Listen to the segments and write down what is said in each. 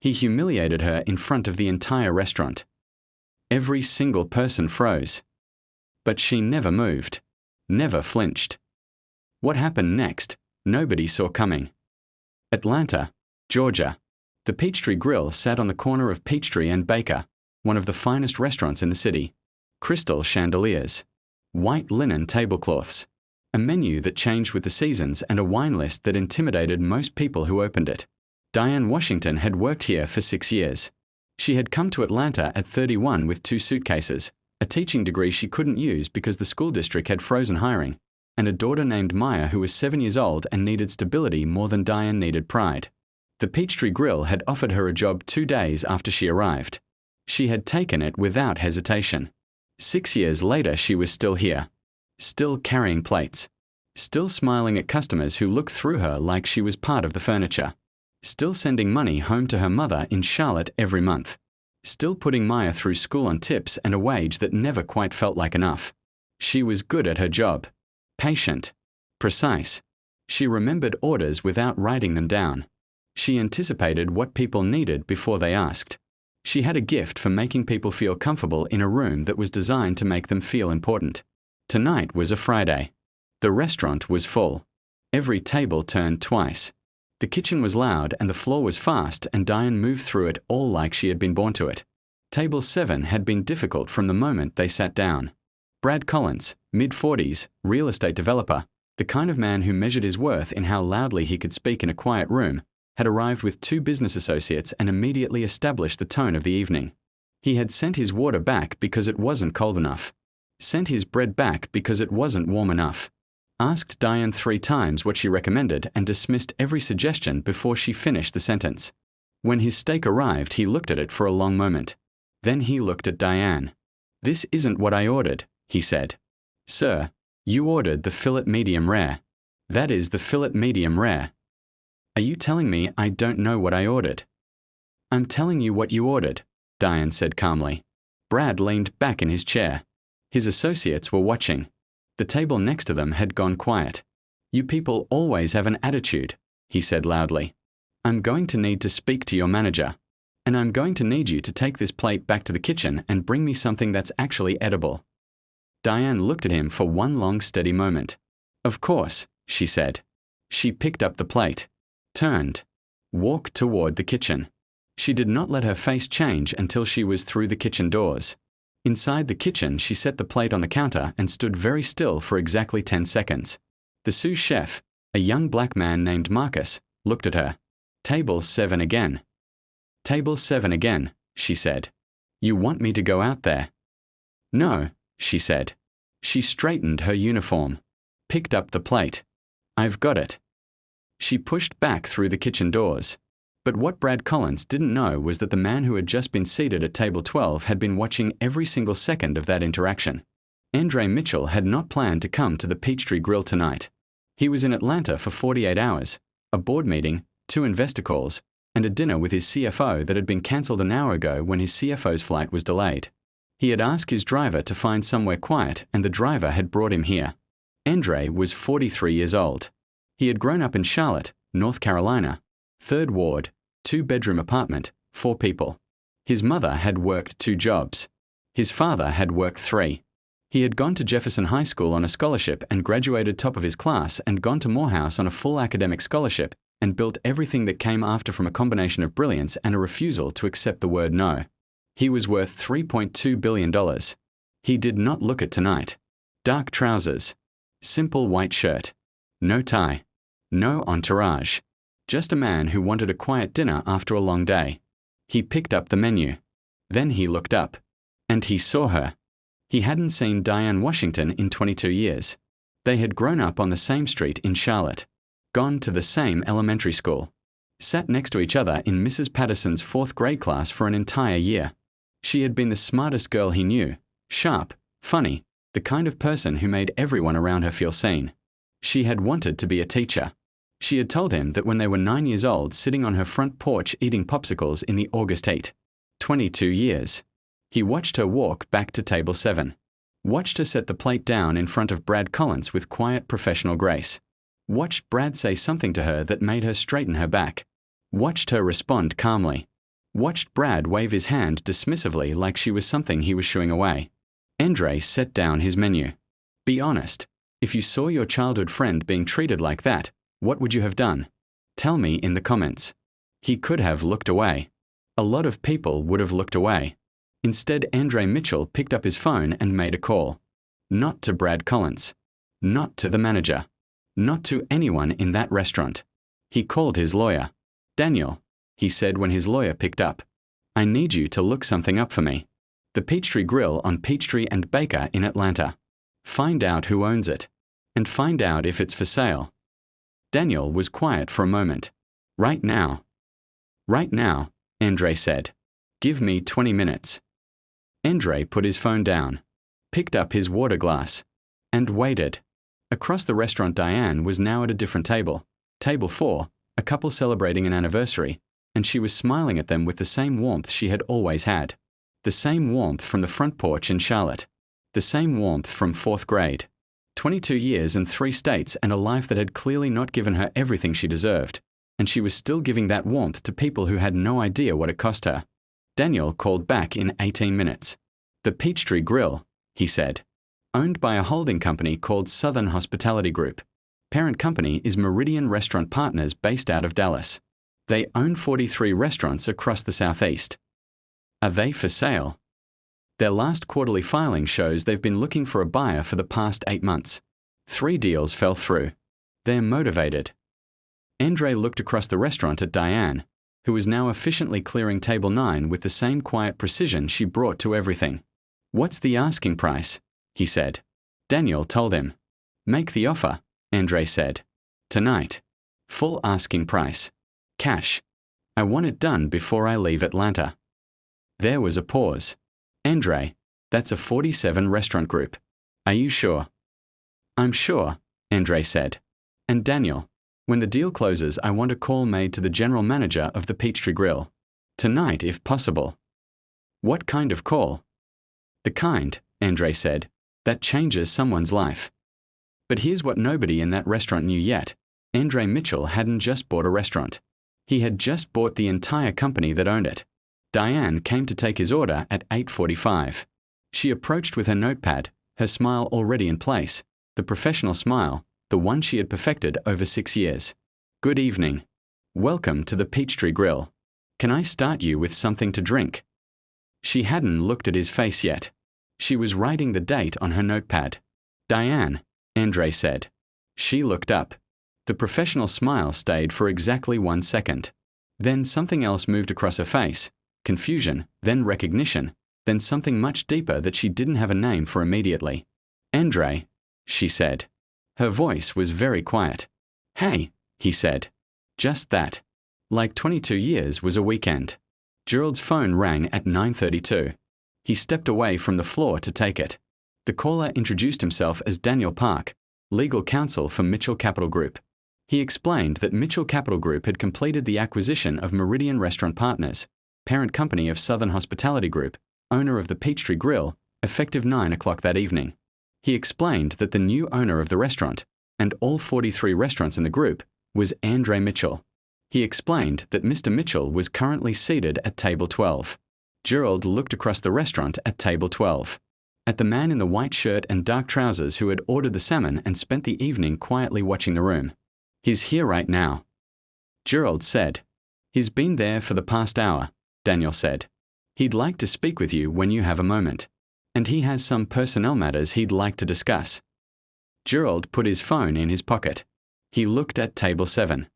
He humiliated her in front of the entire restaurant. Every single person froze. But she never moved, never flinched. What happened next, nobody saw coming. Atlanta, Georgia. The Peachtree Grill sat on the corner of Peachtree and Baker, one of the finest restaurants in the city. Crystal chandeliers, white linen tablecloths, a menu that changed with the seasons, and a wine list that intimidated most people who opened it. Diane Washington had worked here for 6 years. She had come to Atlanta at 31 with 2 suitcases, a teaching degree she couldn't use because the school district had frozen hiring, and a daughter named Maya who was 7 years old and needed stability more than Diane needed pride. The Peachtree Grill had offered her a job 2 days after she arrived. She had taken it without hesitation. 6 years later, she was still here, still carrying plates, still smiling at customers who looked through her like she was part of the furniture, still sending money home to her mother in Charlotte every month, still putting Maya through school on tips and a wage that never quite felt like enough. She was good at her job, patient, precise. She remembered orders without writing them down. She anticipated what people needed before they asked. She had a gift for making people feel comfortable in a room that was designed to make them feel important. Tonight was a Friday. The restaurant was full. Every table turned twice. The kitchen was loud and the floor was fast, and Diane moved through it all like she had been born to it. Table 7 had been difficult from the moment they sat down. Brad Collins, mid-40s, real estate developer, the kind of man who measured his worth in how loudly he could speak in a quiet room, had arrived with 2 business associates and immediately established the tone of the evening. He had sent his water back because it wasn't cold enough, sent his bread back because it wasn't warm enough, asked Diane 3 times what she recommended, and dismissed every suggestion before she finished the sentence. When his steak arrived, he looked at it for a long moment. Then he looked at Diane. "This isn't what I ordered," he said. "Sir, you ordered the fillet medium rare. That is the fillet medium rare." "Are you telling me I don't know what I ordered?" "I'm telling you what you ordered," Diane said calmly. Brad leaned back in his chair. His associates were watching. The table next to them had gone quiet. "You people always have an attitude," he said loudly. "I'm going to need to speak to your manager. And I'm going to need you to take this plate back to the kitchen and bring me something that's actually edible." Diane looked at him for one long steady moment. "Of course," she said. She picked up the plate, turned, walked toward the kitchen. She did not let her face change until she was through the kitchen doors. Inside the kitchen, she set the plate on the counter and stood very still for exactly 10 seconds. The sous chef, a young black man named Marcus, looked at her. "Table 7 again." "Table 7 again," she said. "You want me to go out there?" "No," she said. She straightened her uniform, picked up the plate. "I've got it." She pushed back through the kitchen doors. But what Brad Collins didn't know was that the man who had just been seated at table 12 had been watching every single second of that interaction. Andre Mitchell had not planned to come to the Peachtree Grill tonight. He was in Atlanta for 48 hours, a board meeting, 2 investor calls, and a dinner with his CFO that had been cancelled an hour ago when his CFO's flight was delayed. He had asked his driver to find somewhere quiet, and the driver had brought him here. Andre was 43 years old. He had grown up in Charlotte, North Carolina, 3rd Ward, 2-bedroom apartment, 4 people. His mother had worked 2 jobs. His father had worked 3. He had gone to Jefferson High School on a scholarship and graduated top of his class, and gone to Morehouse on a full academic scholarship, and built everything that came after from a combination of brilliance and a refusal to accept the word no. He was worth $3.2 billion. He did not look it tonight. Dark trousers, simple white shirt, no tie, no entourage. Just a man who wanted a quiet dinner after a long day. He picked up the menu. Then he looked up. And he saw her. He hadn't seen Diane Washington in 22 years. They had grown up on the same street in Charlotte, gone to the same elementary school, sat next to each other in Mrs. Patterson's 4th grade class for an entire year. She had been the smartest girl he knew, sharp, funny, the kind of person who made everyone around her feel seen. She had wanted to be a teacher. She had told him that when they were 9 years old, sitting on her front porch eating popsicles in the August heat. 22 years. He watched her walk back to table 7. Watched her set the plate down in front of Brad Collins with quiet professional grace. Watched Brad say something to her that made her straighten her back. Watched her respond calmly. Watched Brad wave his hand dismissively like she was something he was shooing away. Andre set down his menu. Be honest. If you saw your childhood friend being treated like that, what would you have done? Tell me in the comments. He could have looked away. A lot of people would have looked away. Instead, Andre Mitchell picked up his phone and made a call. Not to Brad Collins. Not to the manager. Not to anyone in that restaurant. He called his lawyer. Daniel, he said when his lawyer picked up. I need you to look something up for me. The Peachtree Grill on Peachtree and Baker in Atlanta. Find out who owns it. And find out if it's for sale. Daniel was quiet for a moment. Right now. Right now, Andre said. Give me 20 minutes. Andre put his phone down, picked up his water glass, and waited. Across the restaurant, Diane was now at a different table. Table 4, a couple celebrating an anniversary, and she was smiling at them with the same warmth she had always had. The same warmth from the front porch in Charlotte. The same warmth from 4th grade. 22 years in 3 states and a life that had clearly not given her everything she deserved. And she was still giving that warmth to people who had no idea what it cost her. Daniel called back in 18 minutes. The Peachtree Grill, he said. Owned by a holding company called Southern Hospitality Group. Parent company is Meridian Restaurant Partners based out of Dallas. They own 43 restaurants across the Southeast. Are they for sale? Their last quarterly filing shows they've been looking for a buyer for the past 8 months. 3 deals fell through. They're motivated. Andre looked across the restaurant at Diane, who was now efficiently clearing table 9 with the same quiet precision she brought to everything. What's the asking price? He said. Daniel told him. Make the offer, Andre said. Tonight. Full asking price. Cash. I want it done before I leave Atlanta. There was a pause. Andre, that's a 47 restaurant group. Are you sure? I'm sure, Andre said. And Daniel, when the deal closes, I want a call made to the general manager of the Peachtree Grill. Tonight, if possible. What kind of call? The kind, Andre said, that changes someone's life. But here's what nobody in that restaurant knew yet. Andre Mitchell hadn't just bought a restaurant. He had just bought the entire company that owned it. Diane came to take his order at 8:45. She approached with her notepad, her smile already in place, the professional smile, the one she had perfected over 6 years. Good evening. Welcome to the Peachtree Grill. Can I start you with something to drink? She hadn't looked at his face yet. She was writing the date on her notepad. Diane, Andre said. She looked up. The professional smile stayed for exactly 1 second. Then something else moved across her face. Confusion, then recognition, then something much deeper that she didn't have a name for immediately. Andre, she said. Her voice was very quiet. Hey, he said. Just that. Like 22 years was a weekend. Gerald's phone rang at 9:32. He stepped away from the floor to take it. The caller introduced himself as Daniel Park, legal counsel for Mitchell Capital Group. He explained that Mitchell Capital Group had completed the acquisition of Meridian Restaurant Partners, parent company of Southern Hospitality Group, owner of the Peachtree Grill, effective 9 o'clock that evening. He explained that the new owner of the restaurant, and all 43 restaurants in the group, was Andre Mitchell. He explained that Mr. Mitchell was currently seated at table 12. Gerald looked across the restaurant at table 12, at the man in the white shirt and dark trousers who had ordered the salmon and spent the evening quietly watching the room. He's here right now. Gerald said. He's been there for the past hour, Daniel said. He'd like to speak with you when you have a moment. And he has some personnel matters he'd like to discuss. Gerald put his phone in his pocket. He looked at table 7,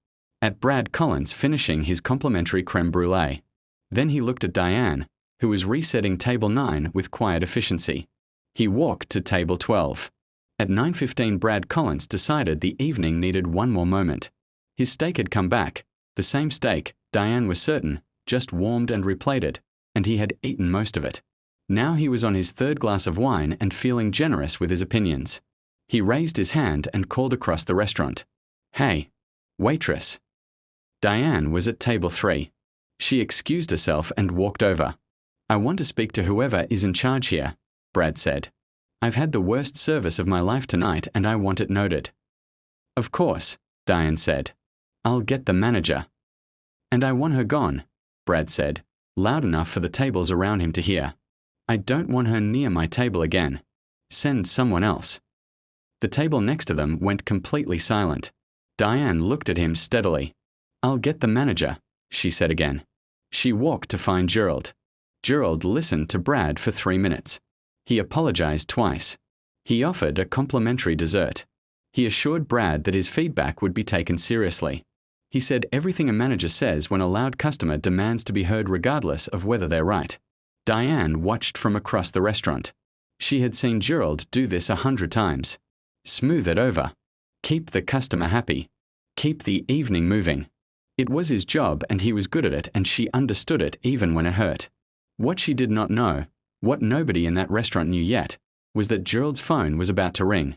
at Brad Collins finishing his complimentary creme brulee. Then he looked at Diane, who was resetting table 9 with quiet efficiency. He walked to table 12. At 9:15, Brad Collins decided the evening needed one more moment. His steak had come back, the same steak, Diane was certain, just warmed and replated, and he had eaten most of it. Now he was on his 3rd glass of wine and feeling generous with his opinions. He raised his hand and called across the restaurant. Hey, waitress. Diane was at table 3. She excused herself and walked over. I want to speak to whoever is in charge here, Brad said. I've had the worst service of my life tonight and I want it noted. Of course, Diane said. I'll get the manager. And I want her gone, Brad said. loud enough for the tables around him to hear. I don't want her near my table again. Send someone else. The table next to them went completely silent. Diane looked at him steadily. I'll get the manager, she said again. She walked to find Gerald. Gerald listened to Brad for 3 minutes. He apologized twice. He offered a complimentary dessert. He assured Brad that his feedback would be taken seriously. He said everything a manager says when a loud customer demands to be heard regardless of whether they're right. Diane watched from across the restaurant. She had seen Gerald do this 100 times. Smooth it over. Keep the customer happy. Keep the evening moving. It was his job and he was good at it, and she understood it even when it hurt. What she did not know, what nobody in that restaurant knew yet, was that Gerald's phone was about to ring.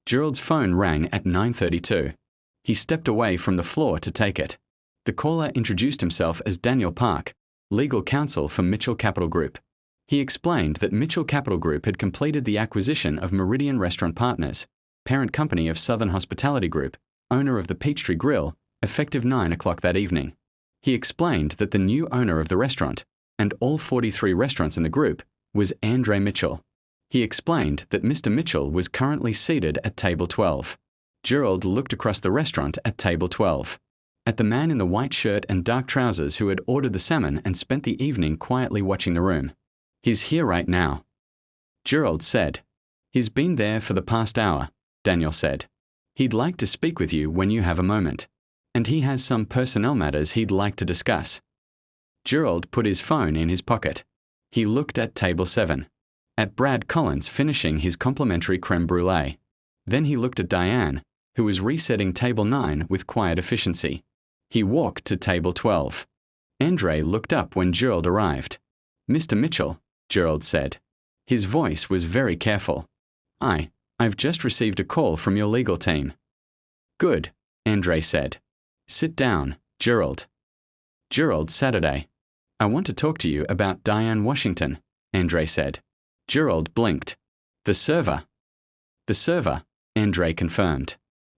Gerald's phone rang at 9:32. He stepped away from the floor to take it. The caller introduced himself as Daniel Park, legal counsel for Mitchell Capital Group. He explained that Mitchell Capital Group had completed the acquisition of Meridian Restaurant Partners, parent company of Southern Hospitality Group, owner of the Peachtree Grill, effective 9 o'clock that evening. He explained that the new owner of the restaurant, and all 43 restaurants in the group, was Andre Mitchell. He explained that Mr. Mitchell was currently seated at table 12. Gerald looked across the restaurant at table 12, at the man in the white shirt and dark trousers who had ordered the salmon and spent the evening quietly watching the room. He's here right now. Gerald said. He's been there for the past hour, Daniel said. He'd like to speak with you when you have a moment. And he has some personnel matters he'd like to discuss. Gerald put his phone in his pocket. He looked at table 7, at Brad Collins finishing his complimentary creme brulee. Then he looked at Diane, who was resetting table 9 with quiet efficiency. He walked to table 12. Andre looked up when Gerald arrived. Mr. Mitchell, Gerald said. His voice was very careful. I've just received a call from your legal team. Good, Andre said. Sit down, Gerald. Gerald Saturday. I want to talk to you about Diane Washington, Andre said. Gerald blinked. The server. The server, Andre confirmed.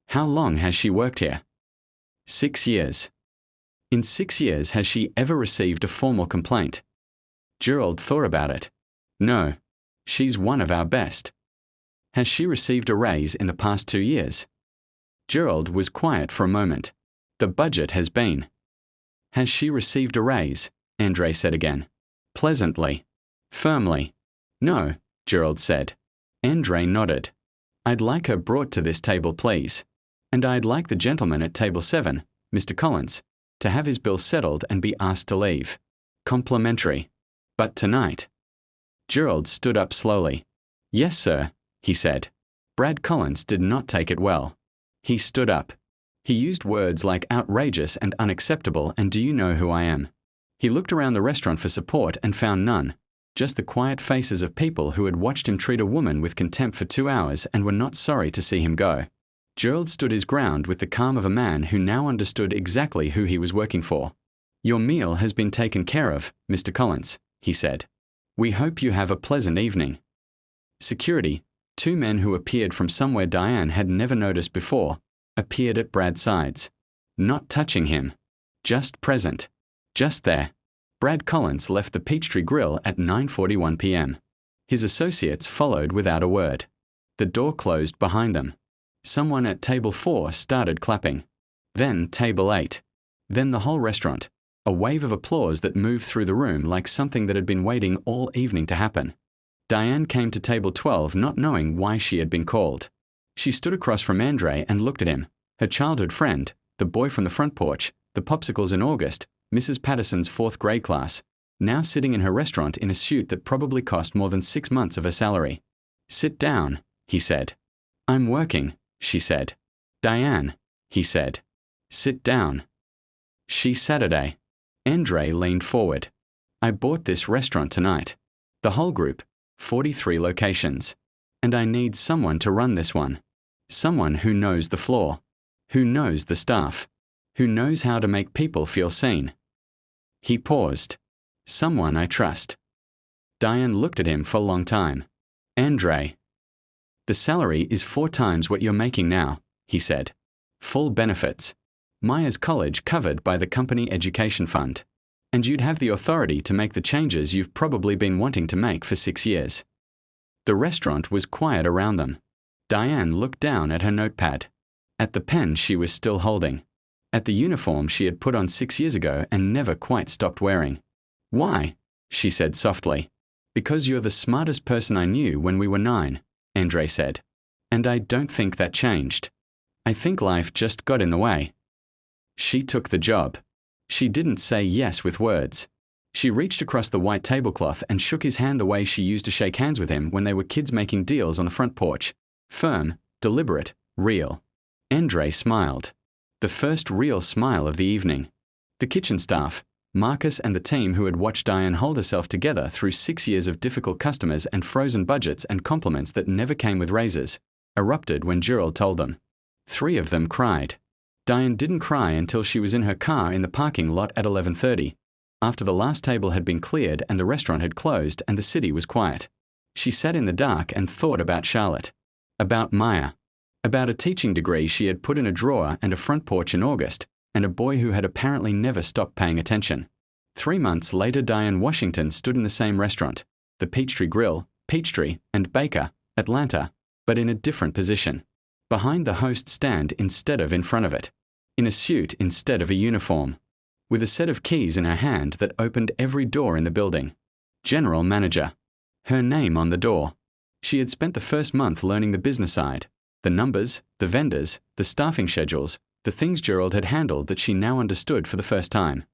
How long has she worked here? 6 years. In 6 years, has she ever received a formal complaint? Gerald thought about it. No. She's one of our best. Has she received a raise in the past 2 years? Gerald was quiet for a moment. The budget has been. Has she received a raise? Andre said again. Pleasantly. Firmly. No, Gerald said. Andre nodded. I'd like her brought to this table, please. And I'd like the gentleman at table 7, Mr. Collins, to have his bill settled and be asked to leave. Complimentary. But tonight. Gerald stood up slowly. Yes, sir, he said. Brad Collins did not take it well. He stood up. He used words like outrageous and unacceptable and do you know who I am? He looked around the restaurant for support and found none, just the quiet faces of people who had watched him treat a woman with contempt for 2 hours and were not sorry to see him go. Gerald stood his ground with the calm of a man who now understood exactly who he was working for. Your meal has been taken care of, Mr. Collins, he said. We hope you have a pleasant evening. Security, 2 men who appeared from somewhere Diane had never noticed before, appeared at Brad's sides. Not touching him. Just present. Just there. Brad Collins left the Peachtree Grill at 9:41 p.m. His associates followed without a word. The door closed behind them. Someone at table 4 started clapping. Then table 8. Then the whole restaurant. A wave of applause that moved through the room like something that had been waiting all evening to happen. Diane came to table 12 not knowing why she had been called. She stood across from Andre and looked at him. Her childhood friend, the boy from the front porch, the popsicles in August, Mrs. Patterson's 4th grade class, now sitting in her restaurant in a suit that probably cost more than 6 months of her salary. Sit down, he said. I'm working, she said. Diane, he said. Sit down. She Saturday. Andre leaned forward. I bought this restaurant tonight. The whole group, 43 locations. And I need someone to run this one. Someone who knows the floor, who knows the staff, who knows how to make people feel seen. He paused. Someone I trust. Diane looked at him for a long time. Andre. The salary is 4 times what you're making now, he said. Full benefits. Myers College covered by the company education fund. and you'd have the authority to make the changes you've probably been wanting to make for 6 years. The restaurant was quiet around them. Diane looked down at her notepad, at the pen she was still holding, at the uniform she had put on 6 years ago and never quite stopped wearing. "Why?" she said softly. "Because you're the smartest person I knew when we were 9, Andre said. "And I don't think that changed. I think life just got in the way." She took the job. She didn't say yes with words. She reached across the white tablecloth and shook his hand the way she used to shake hands with him when they were kids making deals on the front porch. Firm, deliberate, real. Andre smiled. The first real smile of the evening. The kitchen staff, Marcus and the team who had watched Diane hold herself together through 6 years of difficult customers and frozen budgets and compliments that never came with raises, erupted when Gerald told them. 3 of them cried. Diane didn't cry until she was in her car in the parking lot at 11:30, after the last table had been cleared and the restaurant had closed and the city was quiet. She sat in the dark and thought about Charlotte, about Maya, about a teaching degree she had put in a drawer and a front porch in August, and a boy who had apparently never stopped paying attention. 3 months later, Diane Washington stood in the same restaurant, the Peachtree Grill, Peachtree, and Baker, Atlanta, but in a different position. Behind the host stand instead of in front of it. In a suit instead of a uniform. With a set of keys in her hand that opened every door in the building. General Manager. Her name on the door. She had spent the first month learning the business side, the numbers, the vendors, the staffing schedules, the things Gerald had handled that she now understood for the first time.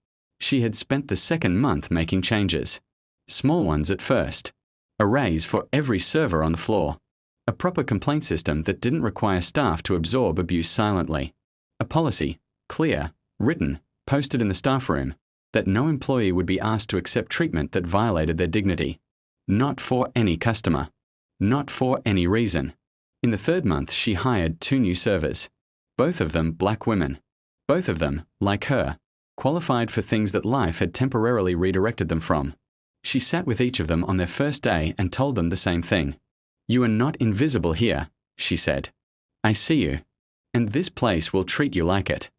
She had spent the second month making changes. Small ones at first. A raise for every server on the floor. A proper complaint system that didn't require staff to absorb abuse silently. A policy, clear, written, posted in the staff room, that no employee would be asked to accept treatment that violated their dignity. Not for any customer. Not for any reason. In the 3rd month, she hired 2 new servers. Both of them black women. Both of them, like her, qualified for things that life had temporarily redirected them from. She sat with each of them on their first day and told them the same thing. "You are not invisible here," she said. "I see you. And this place will treat you like it."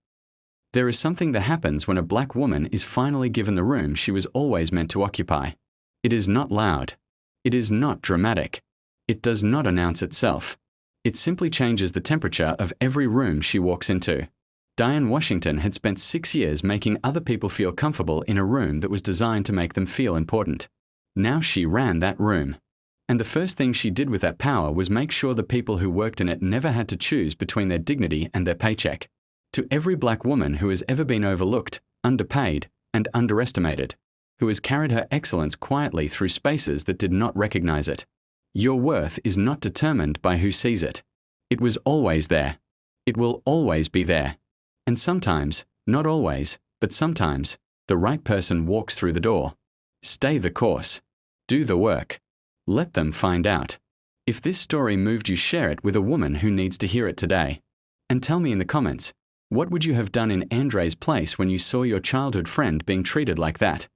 There is something that happens when a black woman is finally given the room she was always meant to occupy. It is not loud. It is not dramatic. It does not announce itself. It simply changes the temperature of every room she walks into. Diane Washington had spent 6 years making other people feel comfortable in a room that was designed to make them feel important. Now she ran that room. And the first thing she did with that power was make sure the people who worked in it never had to choose between their dignity and their paycheck. To every black woman who has ever been overlooked, underpaid, and underestimated, who has carried her excellence quietly through spaces that did not recognize it. Your worth is not determined by who sees it. It was always there. It will always be there. And sometimes, not always, but sometimes, the right person walks through the door. Stay the course. Do the work. Let them find out. If this story moved you, share it with a woman who needs to hear it today. And tell me in the comments, what would you have done in Andre's place when you saw your childhood friend being treated like that?